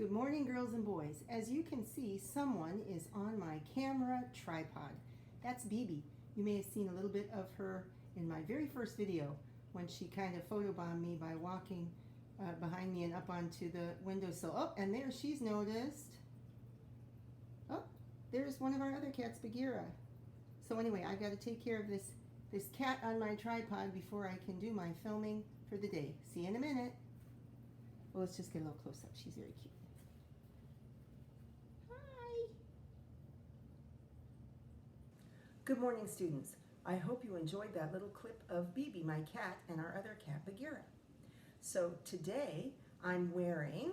Good morning, girls and boys. As you can see, someone is on my camera tripod. That's Bibi. You may have seen a little bit of her in my very first video when she kind of photobombed me by walking behind me and up onto the windowsill. Oh, and there she's noticed. Oh, there's one of our other cats, Bagheera. So anyway, I got to take care of this cat on my tripod before I can do my filming for the day. See you in a minute. Well, let's just get a little close up. She's very cute. Hi. Good morning, students. I hope you enjoyed that little clip of Bibi, my cat, and our other cat, Bagheera. So today I'm wearing,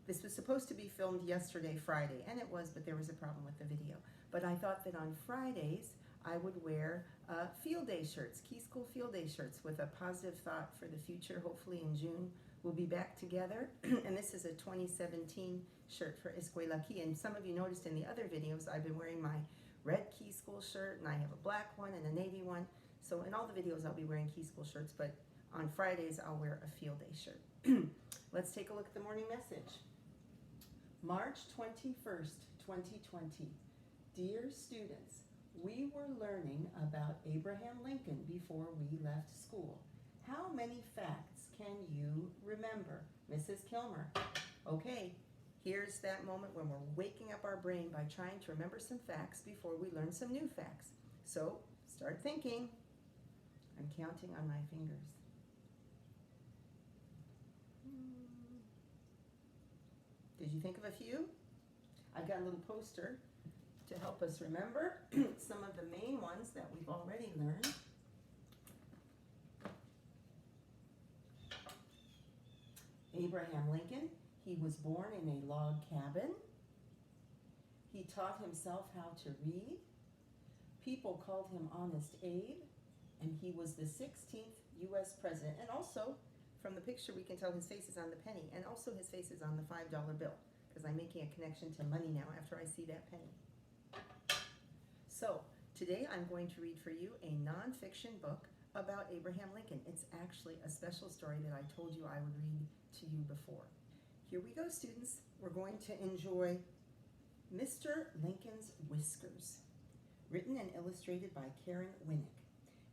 this was supposed to be filmed yesterday, Friday, and it was, but there was a problem with the video. But I thought that on Fridays I would wear field day shirts, Key School field day shirts with a positive thought for the future. Hopefully in June we'll be back together. And this is a 2017 shirt for Escuela Key. And some of you noticed in the other videos I've been wearing my red Key School shirt, and I have a black one and a navy one. So in all the videos I'll be wearing Key School shirts, but on Fridays I'll wear a field day shirt. Let's take a look at the morning message. March 21st, 2020. Dear students, we were learning about Abraham Lincoln before we left school. How many facts can you remember? Mrs. Kilmer. Okay, here's that moment when we're waking up our brain by trying to remember some facts before we learn some new facts. So, start thinking. I'm counting on my fingers. Did you think of a few? I've got a little poster to help us remember some of the main ones that we've already learned. Abraham Lincoln, he was born in a log cabin. He taught himself how to read. People called him Honest Abe, and he was the 16th U.S. president. And also, from the picture, we can tell his face is on the penny, and also his face is on the $5 bill, because I'm making a connection to money now after I see that penny. So, today I'm going to read for you a nonfiction book about Abraham Lincoln. It's actually a special story that I told you I would read to you before. Here we go, students. We're going to enjoy Mr. Lincoln's Whiskers, written and illustrated by Karen Winnick.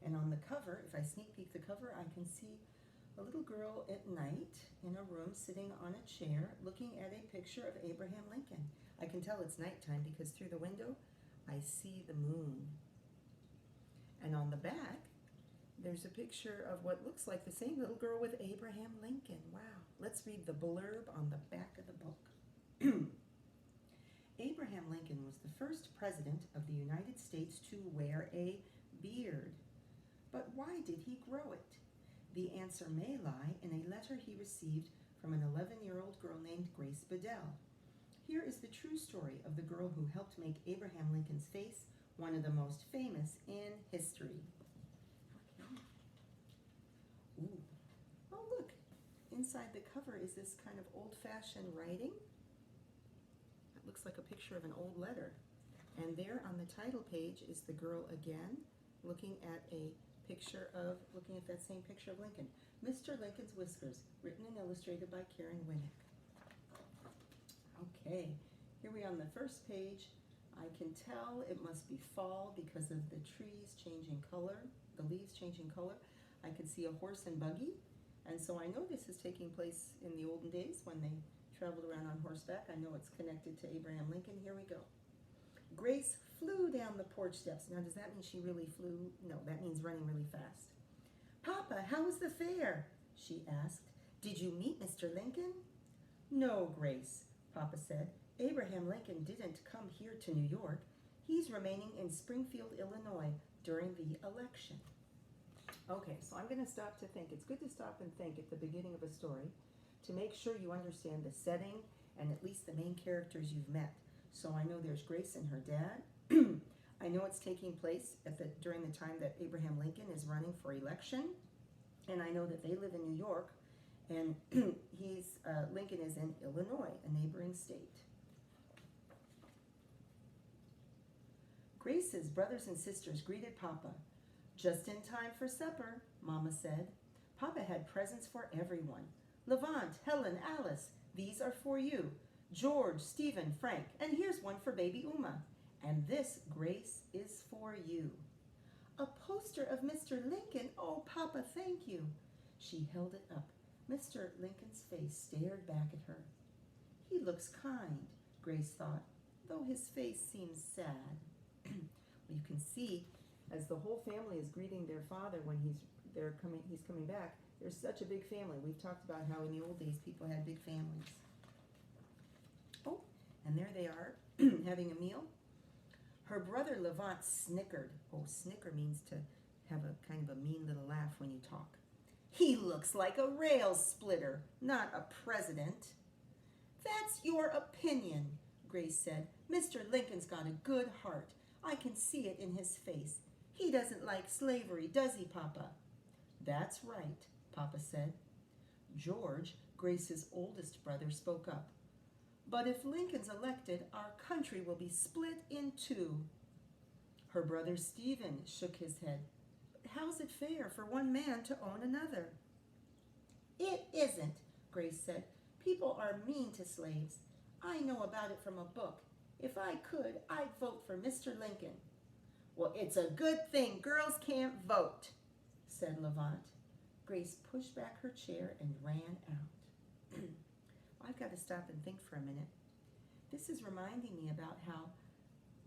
And on the cover, if I sneak peek the cover, I can see a little girl at night in a room sitting on a chair looking at a picture of Abraham Lincoln. I can tell it's nighttime because through the window I see the moon. And on the back, there's a picture of what looks like the same little girl with Abraham Lincoln. Wow. Let's read the blurb on the back of the book. Abraham Lincoln was the first president of the United States to wear a beard. But why did he grow it? The answer may lie in a letter he received from an 11-year-old girl named Grace Bedell. Here is the true story of the girl who helped make Abraham Lincoln's face one of the most famous in history. Okay. Ooh. Oh, look. Inside the cover is this kind of old-fashioned writing. It looks like a picture of an old letter. And there on the title page is the girl again, looking at that same picture of Lincoln. Mr. Lincoln's Whiskers, written and illustrated by Karen Winnick. Okay, here we are on the first page. I can tell it must be fall because of the trees changing color, the leaves changing color. I can see a horse and buggy, and so I know this is taking place in the olden days when they traveled around on horseback. I know it's connected to Abraham Lincoln. Here we go. Grace flew down the porch steps. Now, does that mean she really flew? No, that means running really fast. Papa, how was the fair? She asked. Did you meet Mr. Lincoln? No, Grace, Papa said. Abraham Lincoln didn't come here to New York. He's remaining in Springfield, Illinois during the election. Okay, so I'm going to stop to think. It's good to stop and think at the beginning of a story to make sure you understand the setting and at least the main characters you've met. So I know there's Grace and her dad. I know it's taking place during the time that Abraham Lincoln is running for election. And I know that they live in New York. And Lincoln is in Illinois, a neighboring state. Grace's brothers and sisters greeted Papa. Just in time for supper, Mama said. Papa had presents for everyone. Levon, Helen, Alice, these are for you. George, Stephen, Frank, and here's one for baby Uma. And this, Grace, is for you. A poster of Mr. Lincoln? Oh, Papa, thank you. She held it up. Mr. Lincoln's face stared back at her. He looks kind, Grace thought, though his face seems sad. Well, you can see, as the whole family is greeting their father when he's coming back, there's such a big family. We've talked about how in the old days people had big families. Oh, and there they are, having a meal. Her brother Levon snickered. Oh, snicker means to have a kind of a mean little laugh when you talk. He looks like a rail splitter, not a president. That's your opinion, Grace said. Mr. Lincoln's got a good heart. I can see it in his face. He doesn't like slavery, does he, Papa? That's right, Papa said. George, Grace's oldest brother, spoke up. But if Lincoln's elected, our country will be split in two. Her brother Stephen shook his head. But how's it fair for one man to own another? It isn't, Grace said. People are mean to slaves. I know about it from a book. If I could, I'd vote for Mr. Lincoln. Well, it's a good thing girls can't vote, said Levon. Grace pushed back her chair and ran out. I've got to stop and think for a minute. This is reminding me about how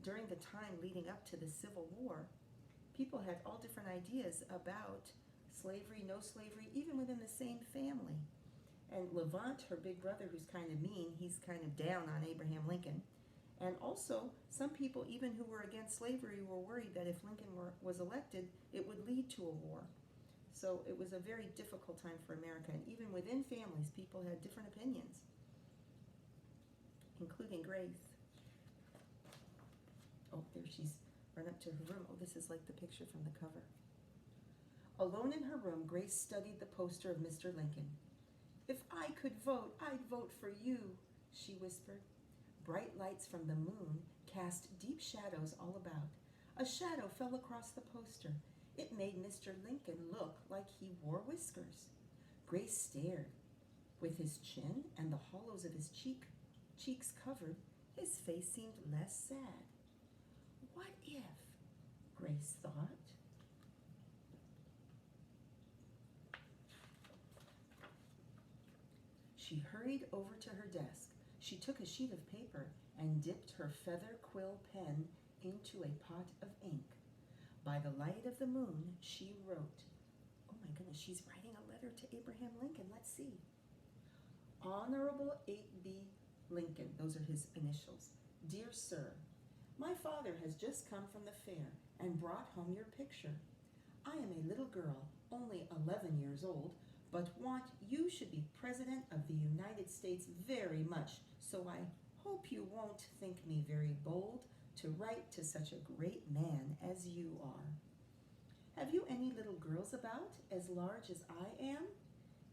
during the time leading up to the Civil War, people had all different ideas about slavery, no slavery, even within the same family. And Levon, her big brother, who's kind of mean, he's kind of down on Abraham Lincoln. And also, some people, even who were against slavery, were worried that if Lincoln was elected, it would lead to a war. So it was a very difficult time for America. And even within families, people had different opinions, including Grace. Oh, there she's run up to her room. Oh, this is like the picture from the cover. Alone in her room, Grace studied the poster of Mr. Lincoln. If I could vote, I'd vote for you, she whispered. Bright lights from the moon cast deep shadows all about. A shadow fell across the poster. It made Mr. Lincoln look like he wore whiskers. Grace stared. With his chin and the hollows of his cheeks covered, his face seemed less sad. What if, Grace thought. She hurried over to her desk. She took a sheet of paper and dipped her feather quill pen into a pot of ink. By the light of the moon, she wrote, oh my goodness, she's writing a letter to Abraham Lincoln. Let's see. Honorable 8B Lincoln, those are his initials. Dear Sir, my father has just come from the fair and brought home your picture. I am a little girl, only 11 years old, but want you should be President of the United States very much, so I hope you won't think me very bold to write to such a great man as you are. Have you any little girls about, as large as I am?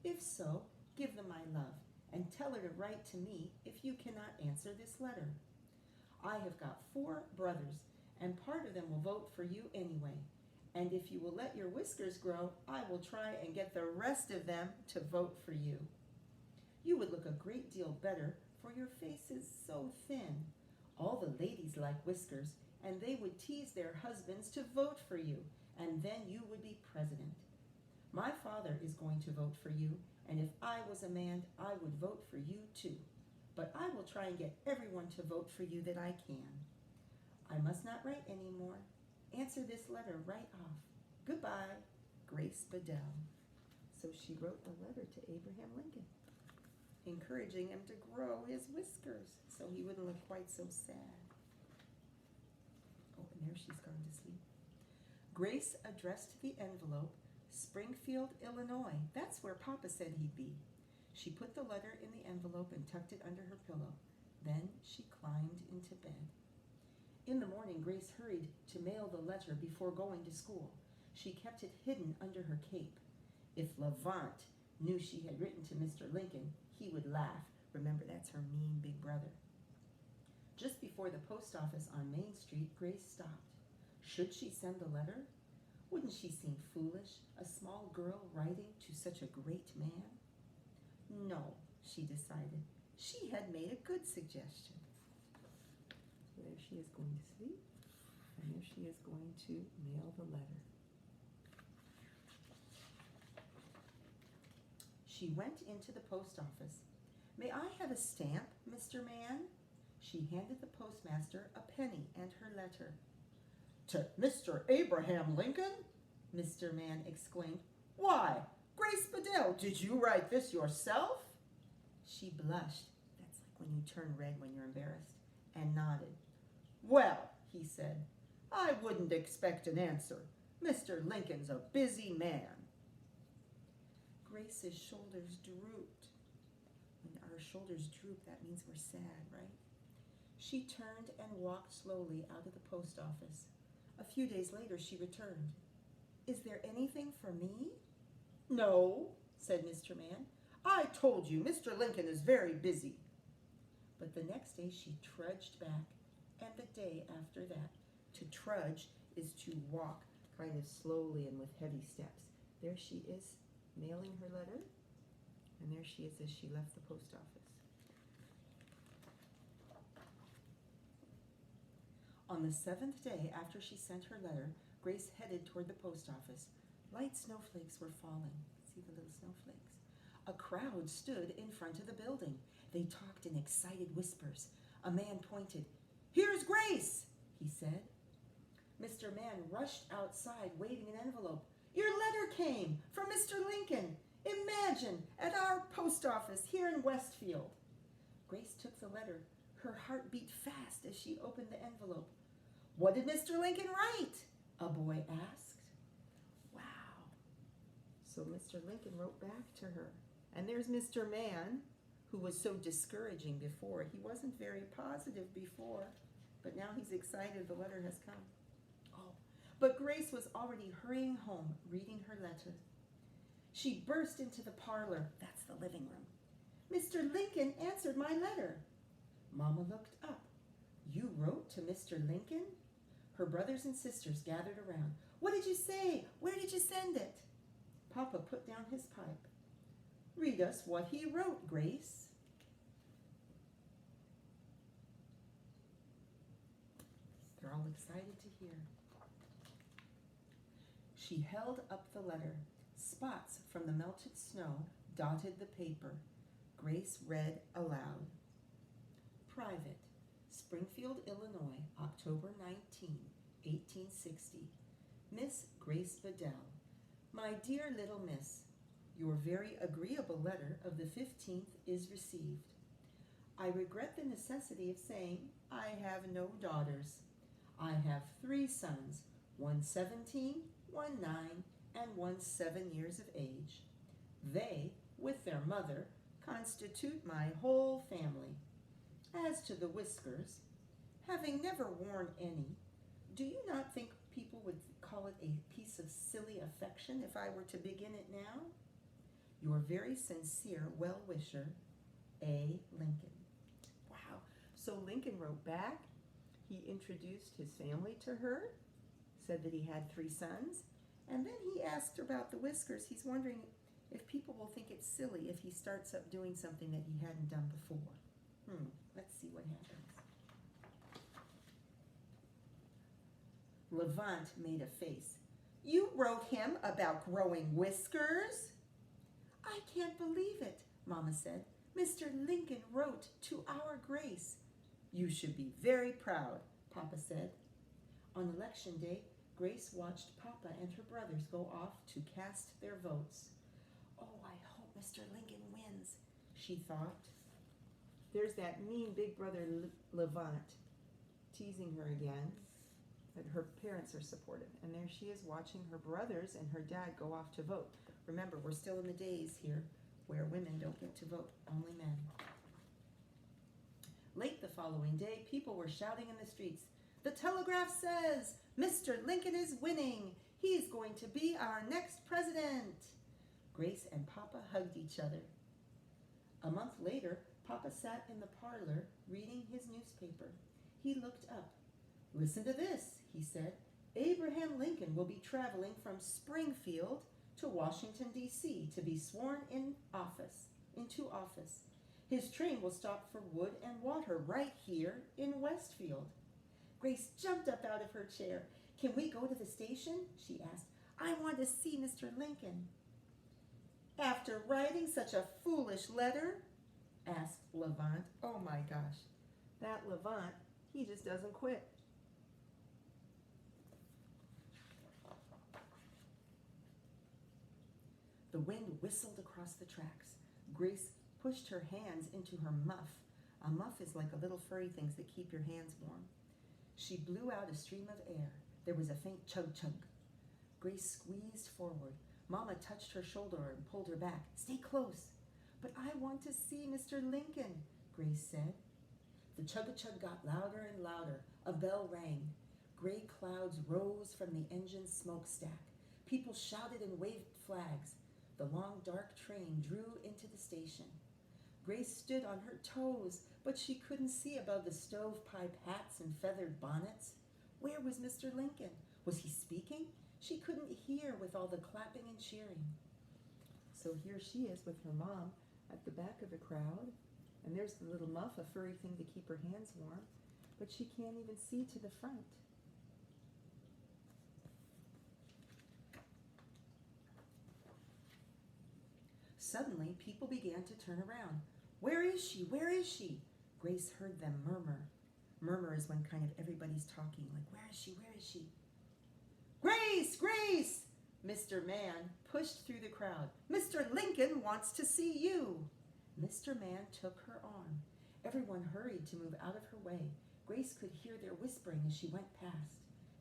If so, give them my love, and tell her to write to me if you cannot answer this letter. I have got 4 brothers, and part of them will vote for you anyway. And if you will let your whiskers grow, I will try and get the rest of them to vote for you. You would look a great deal better, for your face is so thin. All the ladies like whiskers, and they would tease their husbands to vote for you, and then you would be president. My father is going to vote for you, and if I was a man, I would vote for you too. But I will try and get everyone to vote for you that I can. I must not write any more. Answer this letter right off. Goodbye, Grace Bedell. So she wrote a letter to Abraham Lincoln, encouraging him to grow his whiskers so he wouldn't look quite so sad. Oh, and there she's gone to sleep. Grace addressed the envelope, Springfield, Illinois. That's where Papa said he'd be. She put the letter in the envelope and tucked it under her pillow. Then she climbed into bed. In the morning, Grace hurried to mail the letter before going to school. She kept it hidden under her cape. If Levon knew she had written to Mr. Lincoln, he would laugh. Remember, that's her mean big brother. Just before the post office on Main Street, Grace stopped. Should she send the letter? Wouldn't she seem foolish, a small girl writing to such a great man? No, she decided. She had made a good suggestion. So there she is going to sleep, and there she is going to mail the letter. She went into the post office. "May I have a stamp, Mr. Man?" She handed the postmaster a penny and her letter. "To Mr. Abraham Lincoln?" Mr. Man exclaimed. "Why, Grace Bedell, did you write this yourself?" She blushed. That's like when you turn red when you're embarrassed, and nodded. "Well," he said, "I wouldn't expect an answer. Mr. Lincoln's a busy man." Grace's shoulders drooped. When our shoulders droop, that means we're sad, right? She turned and walked slowly out of the post office. A few days later, she returned. "Is there anything for me?" "No," said Mr. Man. "I told you Mr. Lincoln is very busy." But the next day she trudged back, and the day after that. To trudge is to walk kind of slowly and with heavy steps. There she is mailing her letter, and there she is as she left the post office. On the 7th day after she sent her letter, Grace headed toward the post office. Light snowflakes were falling. See the little snowflakes? A crowd stood in front of the building. They talked in excited whispers. A man pointed. "Here's Grace," he said. Mr. Man rushed outside waving an envelope. "Your letter came from Mr. Lincoln. Imagine, at our post office here in Westfield." Grace took the letter. Her heart beat fast as she opened the envelope. "What did Mr. Lincoln write?" a boy asked. Wow. So Mr. Lincoln wrote back to her. And there's Mr. Man, who was so discouraging before. He wasn't very positive before, but now he's excited the letter has come. Oh, but Grace was already hurrying home, reading her letter. She burst into the parlor. That's the living room. "Mr. Lincoln answered my letter." Mama looked up. "You wrote to Mr. Lincoln?" Her brothers and sisters gathered around. "What did you say? Where did you send it?" Papa put down his pipe. "Read us what he wrote, Grace." They're all excited to hear. She held up the letter. Spots from the melted snow dotted the paper. Grace read aloud. "Private, Springfield, Illinois, October 19, 1860. Miss Grace Bedell. My dear little miss, your very agreeable letter of the 15th is received. I regret the necessity of saying I have no daughters. I have 3 sons, one 17, one 9, and one 7 years of age. They, with their mother, constitute my whole family. As to the whiskers, having never worn any, do you not think people would call it a piece of silly affection if I were to begin it now? Your very sincere well-wisher, A. Lincoln." Wow. So Lincoln wrote back. He introduced his family to her, said that he had 3 sons, and then he asked her about the whiskers. He's wondering if people will think it's silly if he starts up doing something that he hadn't done before. Let's see what happens. Levon made a face. "You wrote him about growing whiskers?" "I can't believe it," Mama said. "Mr. Lincoln wrote to our Grace." "You should be very proud," Papa said. On election day, Grace watched Papa and her brothers go off to cast their votes. "Oh, I hope Mr. Lincoln wins," she thought. There's that mean big brother Levon teasing her again, but her parents are supportive. And there she is watching her brothers and her dad go off to vote. Remember, we're still in the days here where women don't get to vote, only men. Late the following day, people were shouting in the streets, "The Telegraph says Mr. Lincoln is winning. He's going to be our next president." Grace and Papa hugged each other. A month later, Papa sat in the parlor reading his newspaper. He looked up. "Listen to this," he said. "Abraham Lincoln will be traveling from Springfield to Washington, D.C. to be sworn into office. His train will stop for wood and water right here in Westfield. Grace jumped up out of her chair. Can we go to the station? She asked. I want to see Mr. Lincoln. After writing such a foolish letter? Asked Levon. Oh my gosh, that Levon, he just doesn't quit. The wind whistled across the tracks. Grace pushed her hands into her muff. A muff is like a little furry things that keep your hands warm. She blew out a stream of air. There was a faint chug-chug. Grace squeezed forward. Mama touched her shoulder and pulled her back. Stay close. But I want to see Mr. Lincoln, Grace said. The chug-a-chug got louder and louder. A bell rang. Gray clouds rose from the engine's smokestack. People shouted and waved flags. The long, dark train drew into the station. Grace stood on her toes, but she couldn't see above the stovepipe hats and feathered bonnets. Where was Mr. Lincoln? Was he speaking? She couldn't hear with all the clapping and cheering. So here she is with her mom at the back of the crowd, and there's the little muff, a furry thing to keep her hands warm, but she can't even see to the front. Suddenly, people began to turn around. Where is she? Where is she? Grace heard them murmur. Murmur is when kind of everybody's talking, like, where is she? Where is she? Grace! Grace! Mr. Man pushed through the crowd. Mr. Lincoln wants to see you. Mr. Man took her arm. Everyone hurried to move out of her way. Grace could hear their whispering as she went past.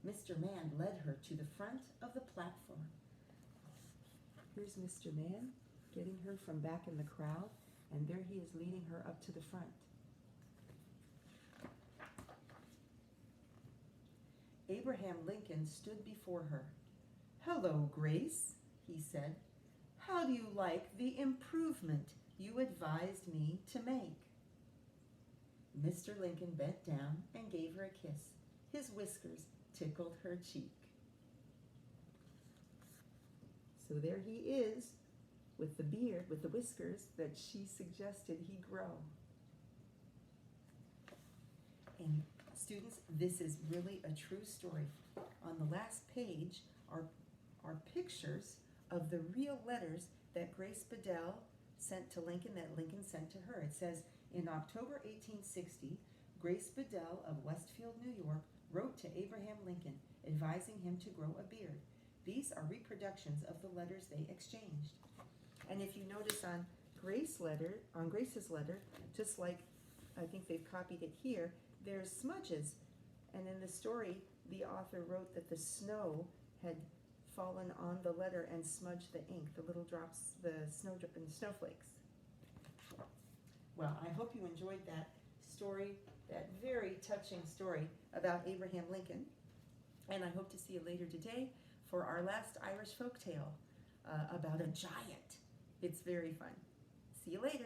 Mr. Man led her to the front of the platform. Here's Mr. Man getting her from back in the crowd, and there he is leading her up to the front. Abraham Lincoln stood before her. Hello, Grace, he said. How do you like the improvement you advised me to make? Mr. Lincoln bent down and gave her a kiss. His whiskers tickled her cheek. So there he is, with the beard, with the whiskers that she suggested he grow. And students, this is really a true story. On the last page are pictures of the real letters that Grace Bedell sent to Lincoln, that Lincoln sent to her. It says, in October 1860, Grace Bedell of Westfield, New York, wrote to Abraham Lincoln, advising him to grow a beard. These are reproductions of the letters they exchanged. And if you notice on Grace's letter, just like I think they've copied it here, there's smudges. And in the story, the author wrote that the snow had fallen on the letter and smudged the ink, the little drops, the snowflakes. Well, I hope you enjoyed that story, that very touching story about Abraham Lincoln. And I hope to see you later today for our last Irish folktale about a giant. It's very fun. See you later.